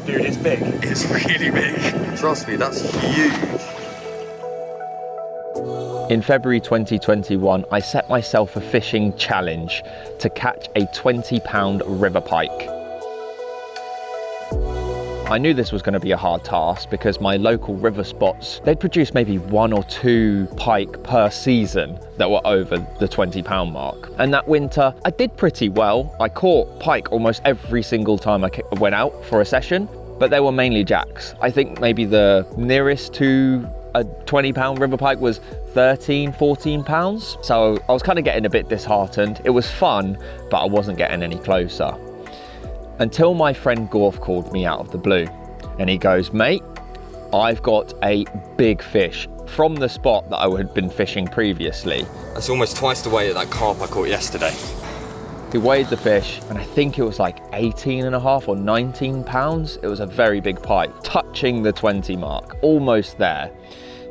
Dude, it's big. It's really big. Trust me, that's huge. In February 2021, I set myself a fishing challenge to catch a 20-pound river pike. I knew this was going to be a hard task because my local river spots, they'd produce maybe 1 or 2 pike per season that were over the 20-pound mark. And that winter, I did pretty well. I caught pike almost every single time I went out for a session, but they were mainly jacks. I think maybe the nearest to a 20-pound river pike was 13, 14 pounds. So I was kind of getting a bit disheartened. It was fun, but I wasn't getting any closer. Until my friend Gorf called me out of the blue and he goes, mate, I've got a big fish from the spot that I had been fishing previously. That's almost twice the weight of that carp I caught yesterday. He weighed the fish and I think it was like 18.5 or 19 pounds. It was a very big pike, touching the 20 mark, almost there.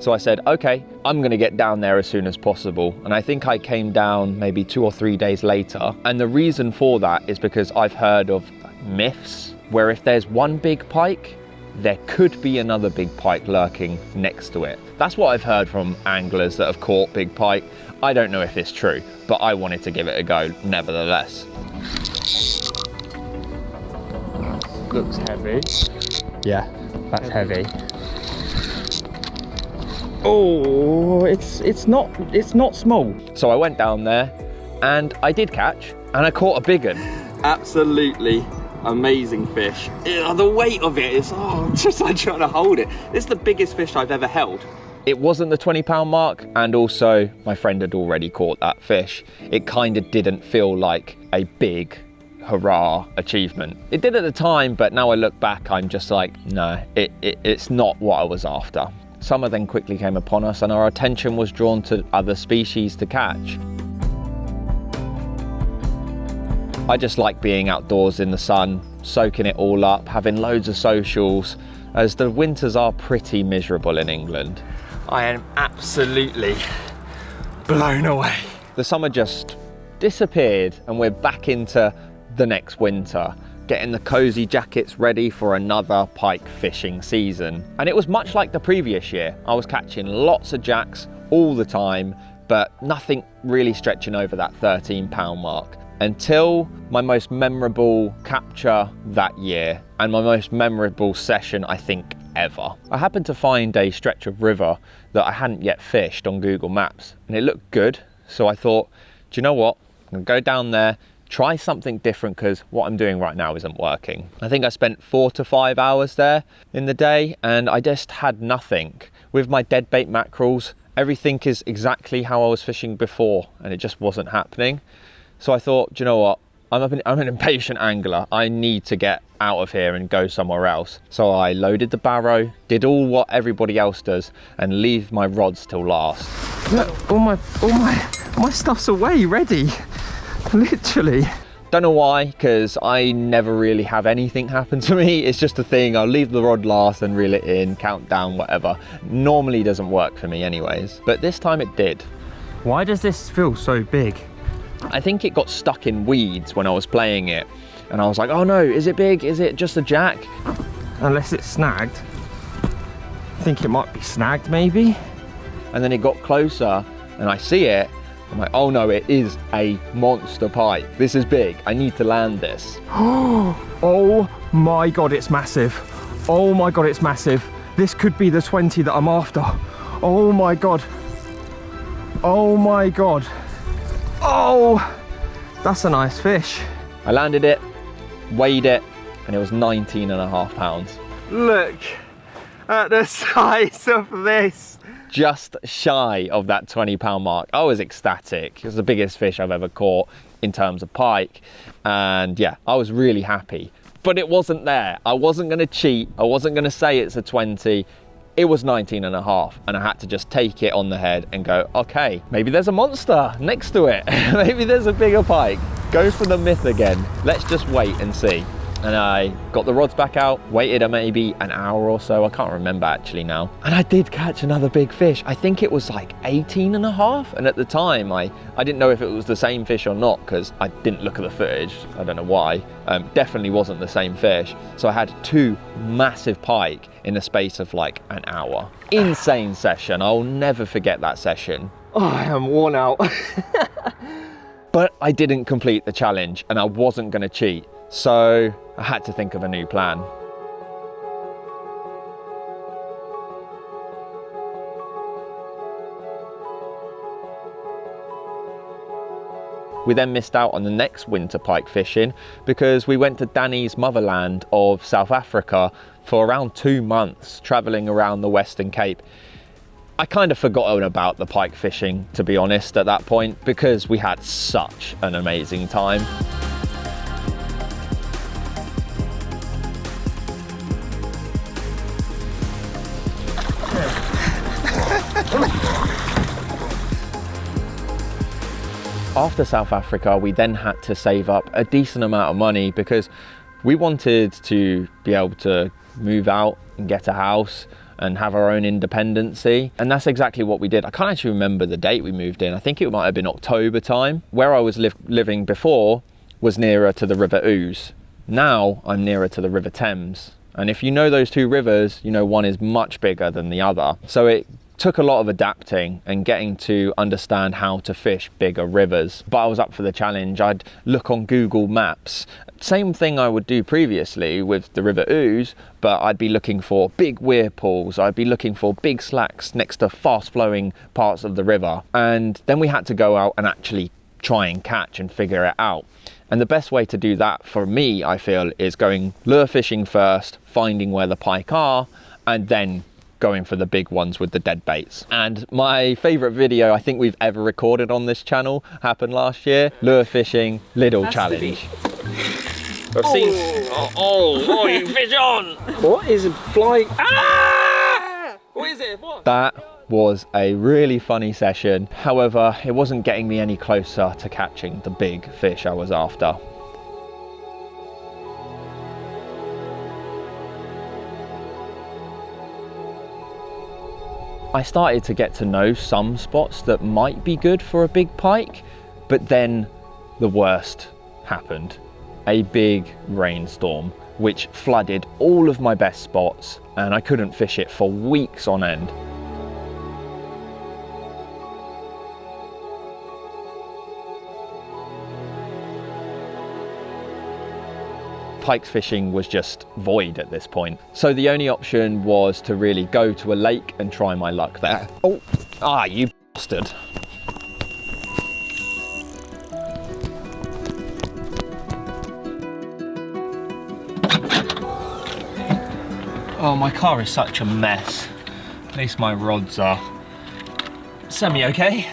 So I said, okay, I'm gonna get down there as soon as possible. And I think I came down maybe 2 or 3 days later. And the reason for that is because I've heard of myths where if there's one big pike, there could be another big pike lurking next to it. That's what I've heard from anglers that have caught big pike. I don't know if it's true, but I wanted to give it a go nevertheless. Looks heavy. Yeah, that's heavy. Oh, it's not small. So I went down there and I did catch and I caught a big one. Absolutely amazing fish. The weight of it is, just like trying to hold it. This is the biggest fish I've ever held. It wasn't the 20-pound mark, and also my friend had already caught that fish. It kind of didn't feel like a big hurrah achievement. It did at the time, but now I look back, I'm just like, no, it's not what I was after. Summer then quickly came upon us and our attention was drawn to other species to catch. I just like being outdoors in the sun, soaking it all up, having loads of socials, as the winters are pretty miserable in England. I am absolutely blown away. The summer just disappeared and we're back into the next winter, getting the cozy jackets ready for another pike fishing season. And it was much like the previous year. I was catching lots of jacks all the time, but nothing really stretching over that 13-pound mark. Until my most memorable capture that year and my most memorable session, I think, ever. I happened to find a stretch of river that I hadn't yet fished on Google Maps and it looked good. So I thought, do you know what? I'm gonna go down there, try something different because what I'm doing right now isn't working. I think I spent 4 to 5 hours there in the day and I just had nothing. With my dead bait mackerels, everything is exactly how I was fishing before and it just wasn't happening. So I thought, do you know what? I'm an impatient angler. I need to get out of here and go somewhere else. So I loaded the barrow, did all what everybody else does, and leave my rods till last. Look, all my stuff's away, ready. Literally. Don't know why, because I never really have anything happen to me. It's just a thing. I'll leave the rod last and reel it in, count down, whatever. Normally doesn't work for me anyways, but this time it did. Why does this feel so big? I think it got stuck in weeds when I was playing it. And I was like, oh no, is it big? Is it just a jack? Unless it's snagged. I think it might be snagged maybe. And then it got closer and I see it. I'm like, oh no, it is a monster pike. This is big. I need to land this. Oh my God, it's massive. Oh my God, it's massive. This could be the 20 that I'm after. Oh my God. Oh my God. Oh, that's a nice fish. I landed it, weighed it, and it was 19.5 pounds. Look at the size of this. Just shy of that 20-pound mark. I was ecstatic. It was the biggest fish I've ever caught in terms of pike. And yeah, I was really happy. But it wasn't there. I wasn't gonna cheat. I wasn't gonna say it's a 20. It was 19.5 and I had to just take it on the head and go, okay, maybe there's a monster next to it. Maybe there's a bigger pike. Go for the myth again. Let's just wait and see. And I got the rods back out, waited maybe an hour or so, I can't remember actually now. And I did catch another big fish. I think it was like 18 and a half. And at the time, I didn't know if it was the same fish or not because I didn't look at the footage. I don't know why. Definitely wasn't the same fish. So I had 2 massive pike in the space of like an hour. Insane session. I'll never forget that session. Oh, I am worn out. But I didn't complete the challenge and I wasn't going to cheat. So I had to think of a new plan. We then missed out on the next winter pike fishing because we went to Danny's motherland of South Africa for around 2 months, traveling around the Western Cape. I kind of forgotten about the pike fishing, to be honest, at that point, because we had such an amazing time. After South Africa, we then had to save up a decent amount of money because we wanted to be able to move out and get a house and have our own independency. And that's exactly what we did. I can't actually remember the date we moved in. I think it might have been October time. Where I was living before was nearer to the River Ouse. Now I'm nearer to the River Thames. And if you know those 2 rivers, you know one is much bigger than the other. So it took a lot of adapting and getting to understand how to fish bigger rivers. But I was up for the challenge. I'd look on Google Maps. Same thing I would do previously with the River Ouse, but I'd be looking for big weir pools. I'd be looking for big slacks next to fast flowing parts of the river. And then we had to go out and actually try and catch and figure it out. And the best way to do that for me, I feel, is going lure fishing first, finding where the pike are, and then going for the big ones with the dead baits. And my favorite video I think we've ever recorded on this channel happened last year. Lure fishing Lidl challenge. I've seen. Oh, you fish on! What is flying? Ah! What is it? What? That was a really funny session. However, it wasn't getting me any closer to catching the big fish I was after. I started to get to know some spots that might be good for a big pike, but then the worst happened. A big rainstorm, which flooded all of my best spots, and I couldn't fish it for weeks on end. Pike fishing was just void at this point. So the only option was to really go to a lake and try my luck there. Oh, you bastard. Oh, my car is such a mess. At least my rods are semi-okay.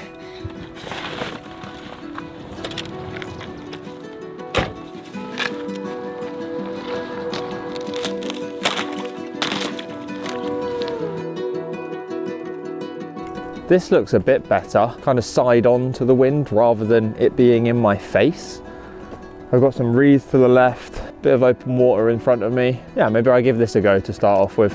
This looks a bit better, kind of side on to the wind rather than it being in my face. I've got some reeds to the left, bit of open water in front of me. Yeah, maybe I'll give this a go to start off with.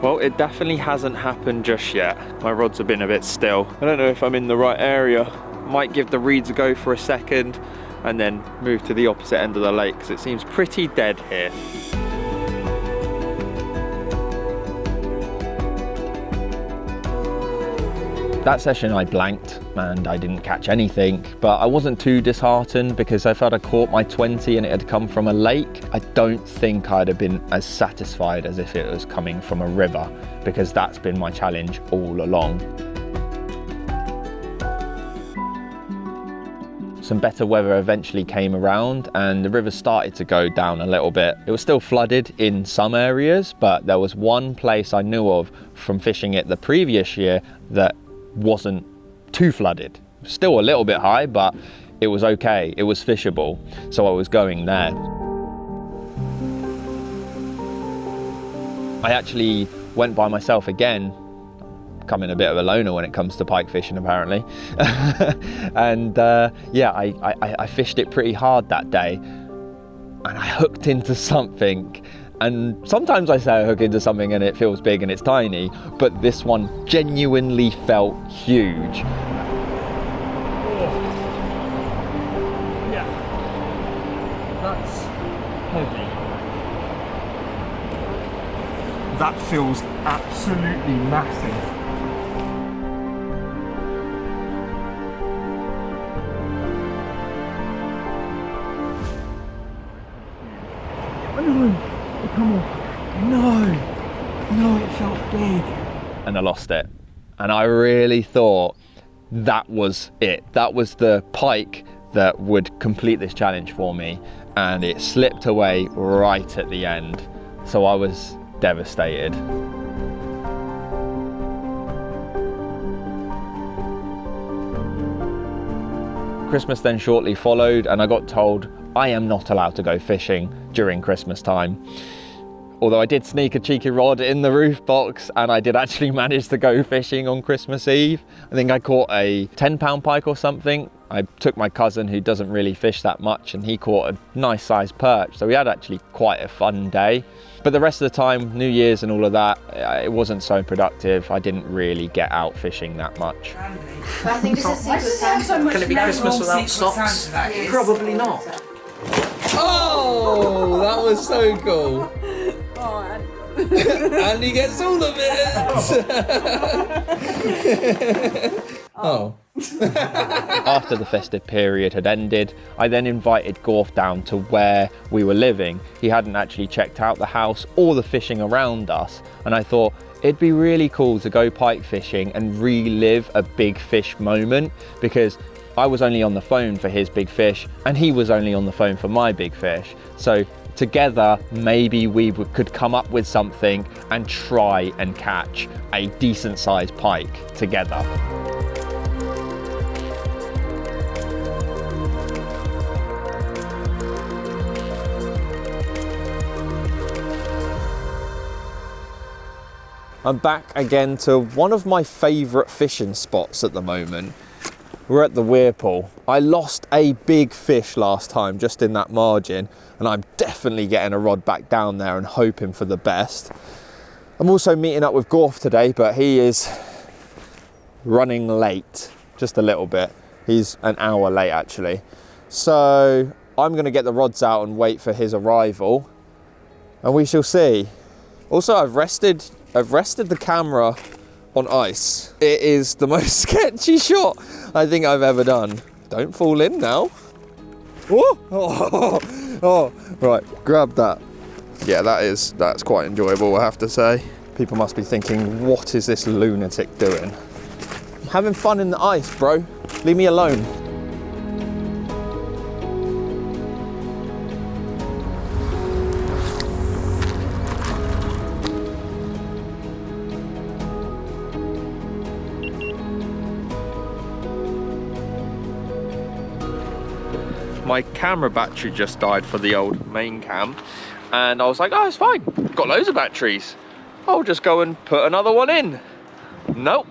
Well, it definitely hasn't happened just yet. My rods have been a bit still. I don't know if I'm in the right area. Might give the reeds a go for a second and then move to the opposite end of the lake because it seems pretty dead here. That session I blanked and I didn't catch anything, but I wasn't too disheartened because I felt I caught my 20 and it had come from a lake. I don't think I'd have been as satisfied as if it was coming from a river, because that's been my challenge all along. Some better weather eventually came around and the river started to go down a little bit. It was still flooded in some areas, but there was one place I knew of from fishing it the previous year that wasn't too flooded. Still a little bit high, but it was okay. It was fishable, so I was going there. I actually went by myself again, becoming a bit of a loner when it comes to pike fishing apparently. And yeah, I fished it pretty hard that day, and I hooked into something. And sometimes I say I hook into something and it feels big and it's tiny, but this one genuinely felt huge. Yeah, that's heavy. That feels absolutely massive. No, come on. No, it felt big. And I lost it. And I really thought that was it. That was the pike that would complete this challenge for me. And it slipped away right at the end. So I was devastated. Christmas then shortly followed, and I got told I am not allowed to go fishing during Christmas time. Although I did sneak a cheeky rod in the roof box, and I did actually manage to go fishing on Christmas Eve. I think I caught a 10-pound pike or something. I took my cousin, who doesn't really fish that much, and he caught a nice sized perch. So we had actually quite a fun day. But the rest of the time, New Year's and all of that, it wasn't so productive. I didn't really get out fishing that much. But I think this is Can it be Christmas without socks? Probably not. Oh, that was so cool. And he gets all of it. Oh. After the festive period had ended, I then invited Gorf down to where we were living. He hadn't actually checked out the house or the fishing around us, and I thought it'd be really cool to go pike fishing and relive a big fish moment, because I was only on the phone for his big fish and he was only on the phone for my big fish. So together, maybe we could come up with something and try and catch a decent sized pike together. I'm back again to one of my favourite fishing spots at the moment. We're at the Weirpool. I lost a big fish last time just in that margin, and I'm definitely getting a rod back down there and hoping for the best. I'm also meeting up with Gorf today, but he is running late, just a little bit. He's an hour late actually. So I'm gonna get the rods out and wait for his arrival, and we shall see. Also, I've rested the camera on ice. It is the most sketchy shot I think I've ever done. Don't fall in now. Oh, right, grab that. Yeah, that's quite enjoyable, I have to say. People must be thinking, what is this lunatic doing? I'm having fun in the ice, bro. Leave me alone. My camera battery just died for the old main cam, and I was like, oh, it's fine, got loads of batteries, I'll just go and put another one in. Nope,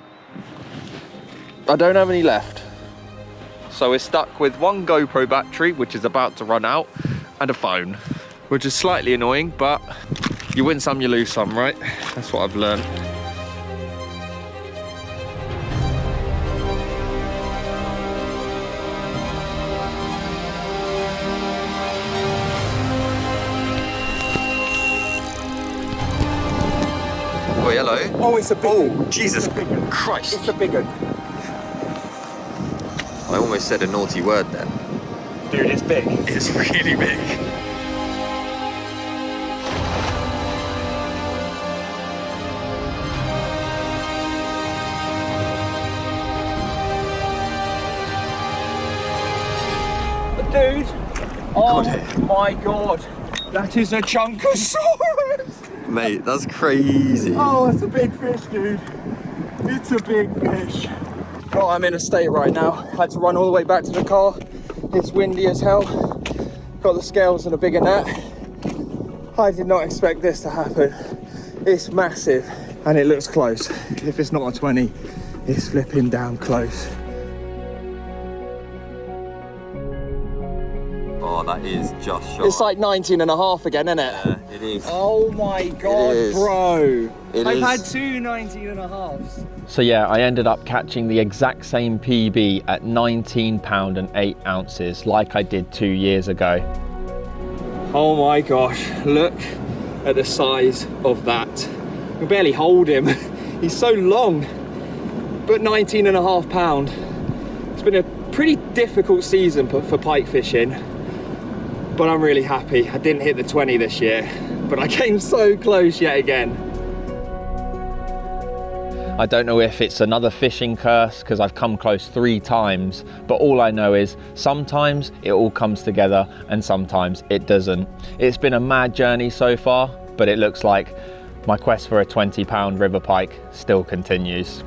I don't have any left. So we're stuck with one GoPro battery, which is about to run out, and a phone, which is slightly annoying, but you win some, you lose some, right? That's what I've learned. Oh, hello. Oh, it's a big one. Jesus Christ. It's a big one. I almost said a naughty word then. Dude, it's big. It's really big. Dude, oh Got it. my God. That is a chunkosaurus. Mate, that's crazy. Oh, it's a big fish, dude. It's a big fish. Oh, I'm in a state right now. Had to run all the way back to the car. It's windy as hell. Got the scales and a bigger net. I did not expect this to happen. It's massive and it looks close. If it's not a 20, it's flipping damn close. Oh, that is just short. It's like 19 and a half again, isn't it? Yeah, it is. Oh my God, is. bro. It I've is. had 2 19 and a halves. So yeah, I ended up catching the exact same PB at 19 pound and 8 ounces like I did 2 years ago. Oh my gosh, look at the size of that. I can barely hold him. He's so long, but 19 and a half pound. It's been a pretty difficult season for pike fishing, but I'm really happy. I didn't hit the 20 this year, but I came so close yet again. I don't know if it's another fishing curse because I've come close 3 times, but all I know is sometimes it all comes together and sometimes it doesn't. It's been a mad journey so far, but it looks like my quest for a 20 pound river pike still continues.